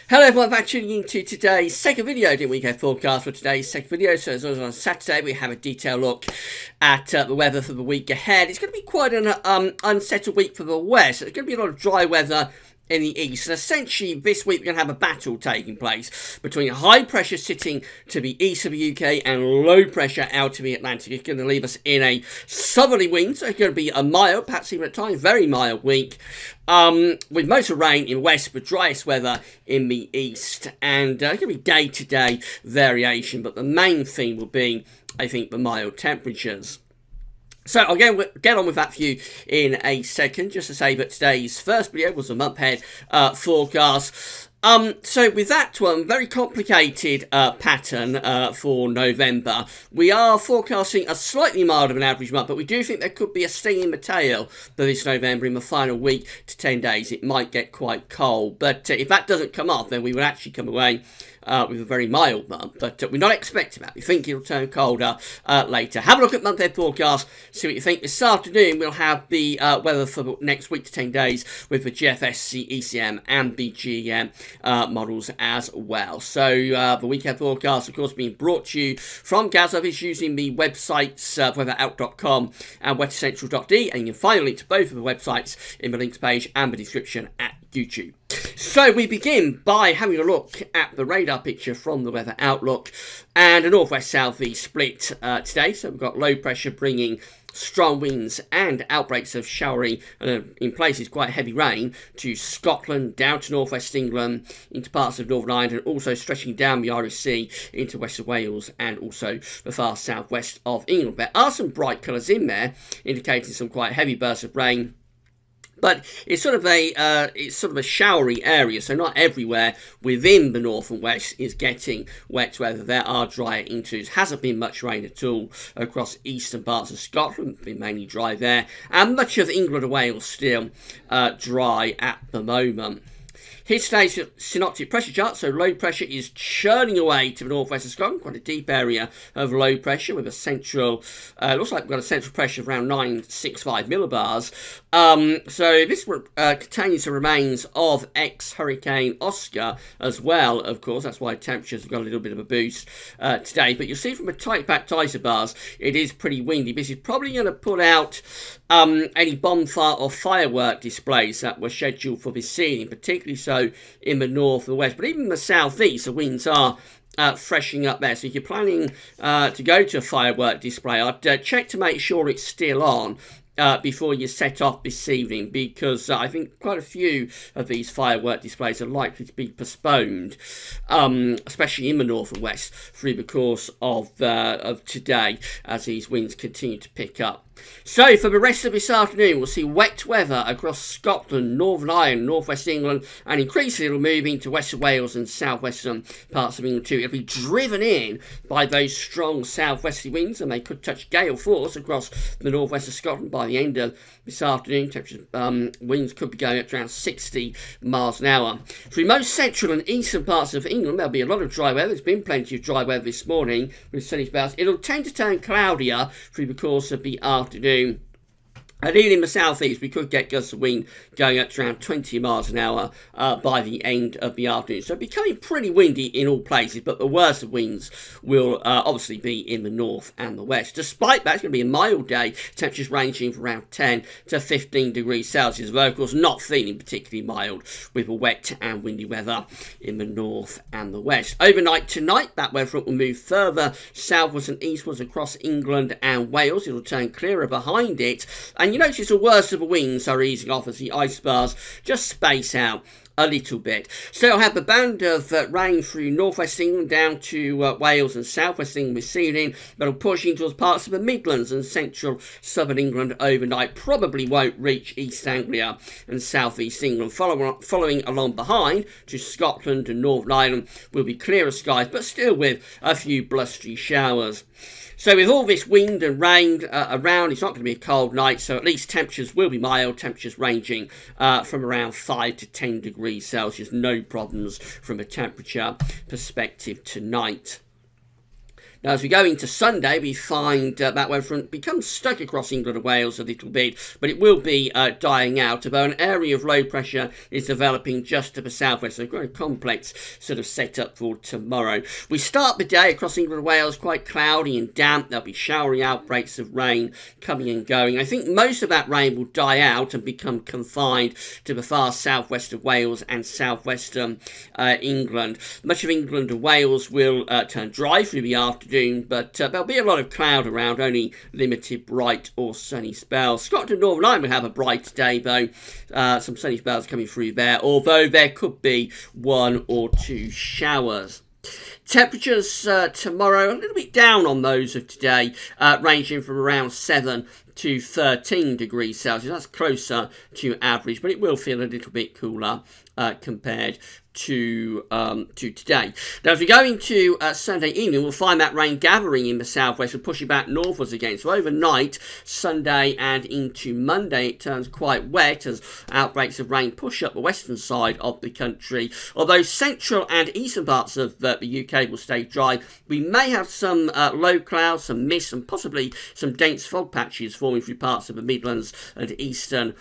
Hello everyone, thanks for tuning in to today's second video in weekend forecast for today's second video. So as always on Saturday we have a detailed look at the weather for the week ahead. It's going to be quite an unsettled week for the west. There's going to be a lot of dry weather in the east, and essentially this week we're going to have a battle taking place between high pressure sitting to the east of the UK and low pressure out of the Atlantic. It's going to leave us in a southerly wind, so it's going to be a mild, perhaps even at times very mild week, with most of rain in west but driest weather in the east, and it's going to be day-to-day variation, but the main theme will be, I think, the mild temperatures. So I'll get on with that for you in a second, just to say that today's first video was a month-ahead forecast. So with that one, very complicated pattern for November. We are forecasting a slightly milder than average month, but we do think there could be a sting in the tail for this November in the final week to 10 days. It might get quite cold, but if that doesn't come off, then we will actually come away with a very mild month, but we're not expecting that. We think it'll turn colder later. Have a look at month-end forecast, see what you think. This afternoon, we'll have the weather for the next week to 10 days with the GFS, ECM, and BGM models as well. So the weekend forecast, of course, being brought to you from Gazovich using the websites weatherout.com and weathercentral.de, and you can find a link to both of the websites in the links page and the description at YouTube. So we begin by having a look at the radar picture from the Weather Outlook, and a northwest-southeast split today. So we've got low pressure bringing strong winds and outbreaks of showering, in places quite heavy rain, to Scotland, down to northwest England, into parts of Northern Ireland, and also stretching down the Irish Sea into west of Wales and also the far southwest of England. There are some bright colours in there, indicating some quite heavy bursts of rain. But it's sort of a showery area, so not everywhere within the north and west is getting wet weather. There are drier interludes. Hasn't been much rain at all across eastern parts of Scotland. Been mainly dry there, and much of England and Wales still dry at the moment. Here's today's synoptic pressure chart. So low pressure is churning away to the northwest of Scotland, quite a deep area of low pressure with a central, looks like we've got a central pressure of around 965 millibars. So this contains the remains of ex-Hurricane Oscar as well, of course. That's why temperatures have got a little bit of a boost today. But you'll see from the tight packed isobars, it is pretty windy. This is probably going to put out any bonfire or firework displays that were scheduled for this evening, particularly so in the north and west, but even in the southeast, the winds are freshening up there. So if you're planning to go to a firework display, I'd check to make sure it's still on before you set off this evening, because I think quite a few of these firework displays are likely to be postponed, especially in the north and west, through the course of today, as these winds continue to pick up. So for the rest of this afternoon, we'll see wet weather across Scotland, Northern Ireland, northwest England, and increasingly it'll move into west of Wales and southwestern parts of England too. It'll be driven in by those strong southwesterly winds, and they could touch gale force across the northwest of Scotland by the end of this afternoon. Winds could be going up to around 60 miles an hour. Through most central and eastern parts of England, there'll be a lot of dry weather. There's been plenty of dry weather this morning with sunny spells. It'll tend to turn cloudier through the course of the afternoon. And even in the southeast, we could get gusts of wind going up to around 20 miles an hour by the end of the afternoon. So becoming pretty windy in all places, but the worst of winds will obviously be in the north and the west. Despite that, it's going to be a mild day, temperatures ranging from around 10 to 15 degrees Celsius, though of course not feeling particularly mild with the wet and windy weather in the north and the west. Overnight tonight, that weather front will move further southwards and eastwards across England and Wales. It'll turn clearer behind it, and you notice the worst of the winds are easing off as the isobars just space out a little bit. So I'll have a band of rain through northwest England down to Wales and southwest England this evening, but it'll push into parts of the Midlands and central southern England overnight. Probably won't reach East Anglia and southeast England. Following along behind to Scotland and Northern Ireland will be clearer skies, but still with a few blustery showers. So with all this wind and rain around, it's not going to be a cold night, so at least temperatures will be mild, temperatures ranging from around 5 to 10 degrees Celsius. No problems from a temperature perspective tonight. Now, as we go into Sunday, we find that weather front becomes stuck across England and Wales a little bit, but it will be dying out, although an area of low pressure is developing just to the southwest, so quite a complex sort of setup for tomorrow. We start the day across England and Wales quite cloudy and damp. There'll be showery outbreaks of rain coming and going. I think most of that rain will die out and become confined to the far southwest of Wales and southwestern England. Much of England and Wales will turn dry through the afternoon, but there'll be a lot of cloud around, only limited bright or sunny spells. Scotland and Northern Ireland will have a bright day, though. Some sunny spells coming through there, although there could be 1 or 2 showers. Temperatures tomorrow, a little bit down on those of today, ranging from around 7 to 13 degrees Celsius. That's closer to average, but it will feel a little bit cooler compared to today. Now, as we go into Sunday evening, we'll find that rain gathering in the southwest and pushing back northwards again. So overnight, Sunday and into Monday, it turns quite wet as outbreaks of rain push up the western side of the country. Although central and eastern parts of the UK will stay dry, we may have some low clouds, some mist, and possibly some dense fog patches forming through parts of the Midlands and eastern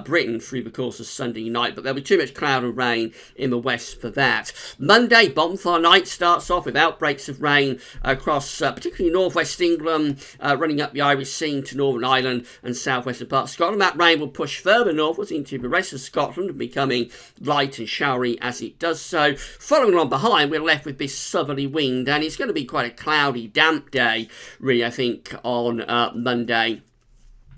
Britain through the course of Sunday night, but there'll be too much cloud and rain in the west for that. Monday, bonfire night starts off with outbreaks of rain across particularly northwest England, running up the Irish Sea to Northern Ireland and southwestern parts of Scotland. That rain will push further northwards into the rest of Scotland, becoming light and showery as it does so. Following on behind, we're left with this southerly wind, and it's going to be quite a cloudy, damp day, really, I think, on Monday.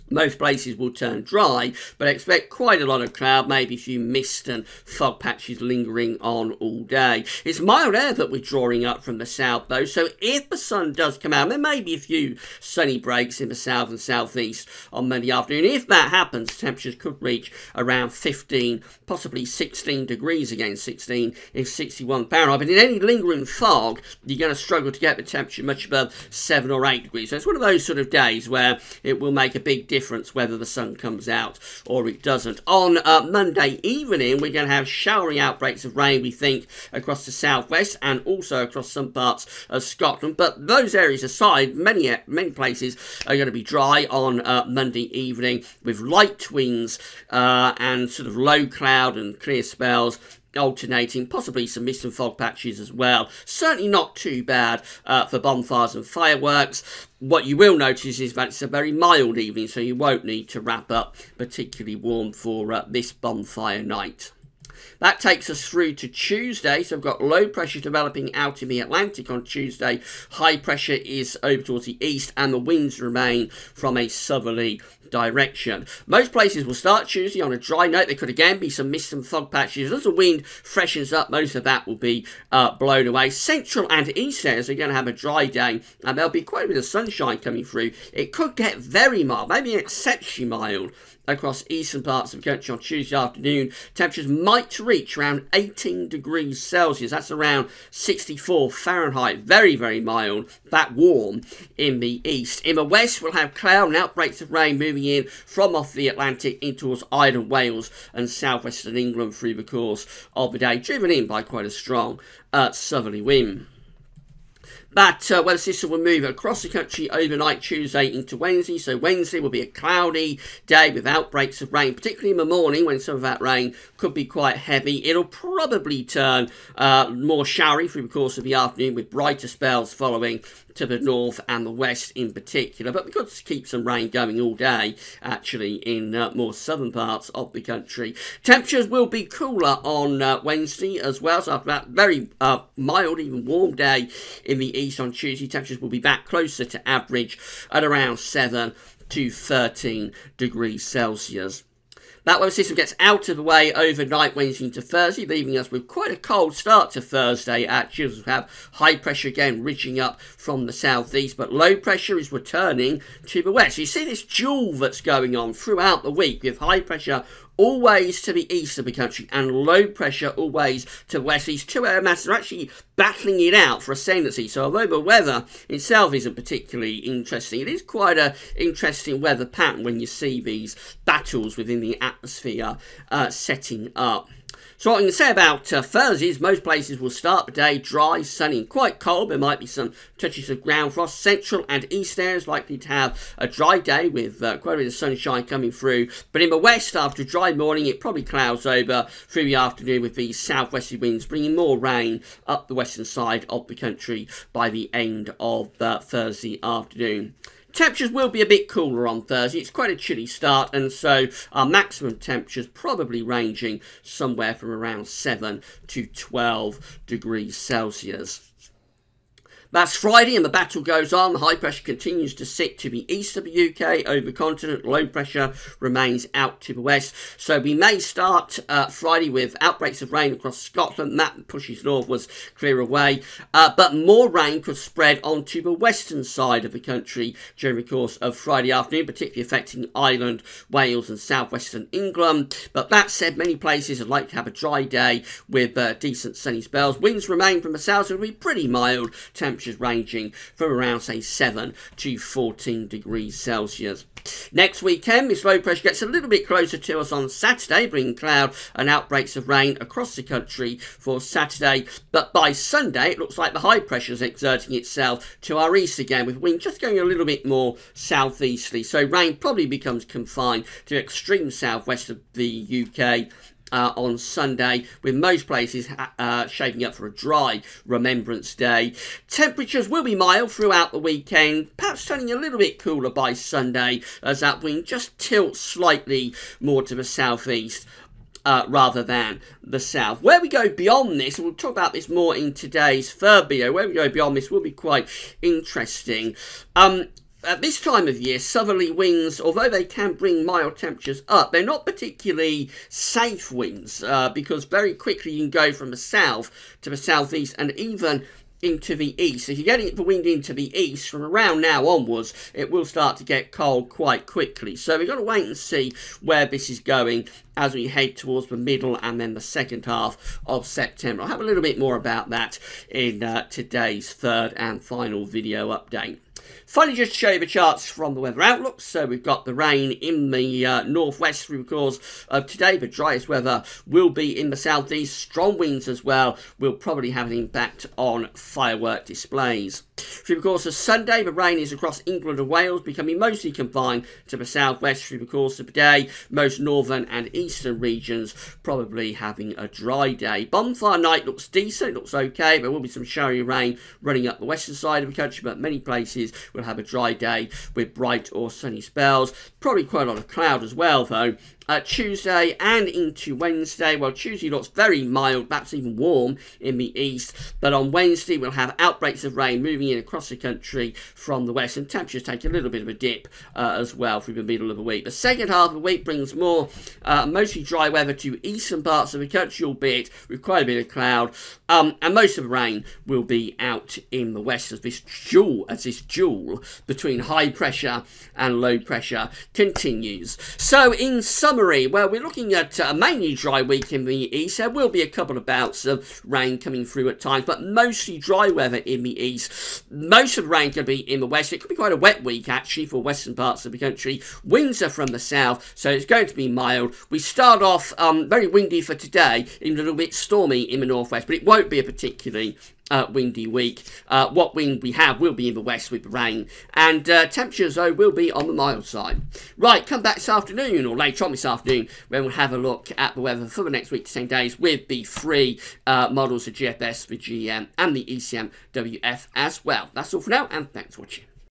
Most places will turn dry, but I expect quite a lot of cloud, maybe a few mist and fog patches lingering on all day. It's mild air that we're drawing up from the south, though, so if the sun does come out, there may be a few sunny breaks in the south and southeast on Monday afternoon. If that happens, temperatures could reach around 15, possibly 16 degrees again. 16 is 61 Fahrenheit, but in any lingering fog, you're going to struggle to get the temperature much above 7 or 8 degrees. So it's one of those sort of days where it will make a big difference whether the sun comes out or it doesn't. On Monday evening, we're going to have showery outbreaks of rain, we think, across the southwest and also across some parts of Scotland. But those areas aside, many places are going to be dry on Monday evening, with light winds and sort of low cloud and clear spells alternating, possibly some mist and fog patches as well. Certainly not too bad for bonfires and fireworks. What you will notice is that it's a very mild evening, so you won't need to wrap up particularly warm for this bonfire night. That takes us through to Tuesday, so we've got low pressure developing out in the Atlantic on Tuesday. High pressure is over towards the east, and the winds remain from a southerly direction. Most places will start Tuesday on a dry note. There could again be some mist and fog patches. As the wind freshens up, most of that will be blown away. Central and east areas are going to have a dry day, and there'll be quite a bit of sunshine coming through. It could get very mild, maybe exceptionally mild, across eastern parts of the country on Tuesday afternoon. Temperatures might reach around 18 degrees Celsius. That's around 64 Fahrenheit. Very, very mild, that warm in the east. In the west, we'll have cloud and outbreaks of rain moving in from off the Atlantic in towards Ireland, Wales and southwestern England through the course of the day, driven in by quite a strong southerly wind. That weather system will move across the country overnight Tuesday into Wednesday. So Wednesday will be a cloudy day with outbreaks of rain, particularly in the morning when some of that rain could be quite heavy. It'll probably turn more showery through the course of the afternoon, with brighter spells following to the north and the west in particular. But we could keep some rain going all day, actually, in more southern parts of the country. Temperatures will be cooler on Wednesday as well. So after that very mild, even warm day in the east on Tuesday, temperatures will be back closer to average at around 7 to 13 degrees Celsius. That weather system gets out of the way overnight Wednesday into Thursday, leaving us with quite a cold start to Thursday. Actually, we have high pressure again ridging up from the southeast, but low pressure is returning to the west. So you see this duel that's going on throughout the week, with high pressure always to the east of the country and low pressure always to the west. These two air masses are actually battling it out for ascendancy. So although the weather itself isn't particularly interesting, it is quite an interesting weather pattern when you see these battles within the atmosphere setting up. So what I can say about Thursday is most places will start the day dry, sunny and quite cold. There might be some touches of ground frost. Central and east areas likely to have a dry day with quite a bit of sunshine coming through. But in the west, after a dry morning, it probably clouds over through the afternoon with these southwesterly winds bringing more rain up the western side of the country by the end of Thursday afternoon. Temperatures will be a bit cooler on Thursday. It's quite a chilly start, and so our maximum temperatures probably ranging somewhere from around 7 to 12 degrees Celsius. That's Friday and the battle goes on. The high pressure continues to sit to the east of the UK over the continent. Low pressure remains out to the west. So we may start Friday with outbreaks of rain across Scotland. That pushes northwards, clear away. But more rain could spread onto the western side of the country during the course of Friday afternoon, particularly affecting Ireland, Wales and southwestern England. But that said, many places are likely to have a dry day with decent sunny spells. Winds remain from the south, so it'll be pretty mild. Temperatures ranging from around, say, 7 to 14 degrees Celsius. Next weekend, this low pressure gets a little bit closer to us on Saturday, bringing cloud and outbreaks of rain across the country for Saturday. But by Sunday, it looks like the high pressure is exerting itself to our east again, with wind just going a little bit more southeasterly. So rain probably becomes confined to extreme southwest of the UK on Sunday, with most places shaping up for a dry Remembrance Day. Temperatures will be mild throughout the weekend, perhaps turning a little bit cooler by Sunday as that wind just tilts slightly more to the southeast rather than the south. Where we go beyond this, and we'll talk about this more in today's third video, where we go beyond this will be quite interesting. At this time of year, southerly winds, although they can bring mild temperatures up, they're not particularly safe winds because very quickly you can go from the south to the southeast and even into the east. If you're getting the wind into the east, from around now onwards, it will start to get cold quite quickly. So we've got to wait and see where this is going as we head towards the middle and then the second half of September. I'll have a little bit more about that in today's third and final video update. Finally, just to show you the charts from the weather outlook. So we've got the rain in the northwest through the course of today. The driest weather will be in the southeast. Strong winds as well will probably have an impact on firework displays. Through the course of Sunday, the rain is across England and Wales, becoming mostly confined to the southwest through the course of the day. Most northern and eastern regions probably having a dry day. Bonfire night looks decent, it looks okay. There will be some showery rain running up the western side of the country, but many places will have a dry day with bright or sunny spells. Probably quite a lot of cloud as well, though. Tuesday and into Wednesday, well, Tuesday looks very mild, perhaps even warm in the east, but on Wednesday we'll have outbreaks of rain moving in across the country from the west, and temperatures take a little bit of a dip as well through the middle of the week. The second half of the week brings more mostly dry weather to eastern parts of the country, albeit with quite a bit of cloud, and most of the rain will be out in the west as this duel between high pressure and low pressure continues. So in summary, well, we're looking at a mainly dry week in the east. There will be a couple of bouts of rain coming through at times, but mostly dry weather in the east. Most of the rain could be in the west. It could be quite a wet week, actually, for western parts of the country. Winds are from the south, so it's going to be mild. We start off very windy for today, even a little bit stormy in the northwest, but it won't be a particularly windy week. What wind we have will be in the west with the rain, and temperatures, though, will be on the mild side. Right, come back this afternoon, or later on this afternoon, when we'll have a look at the weather for the next week to 10 days with the three models, the GFS, the GM, and the ECM WF as well. That's all for now, and thanks for watching.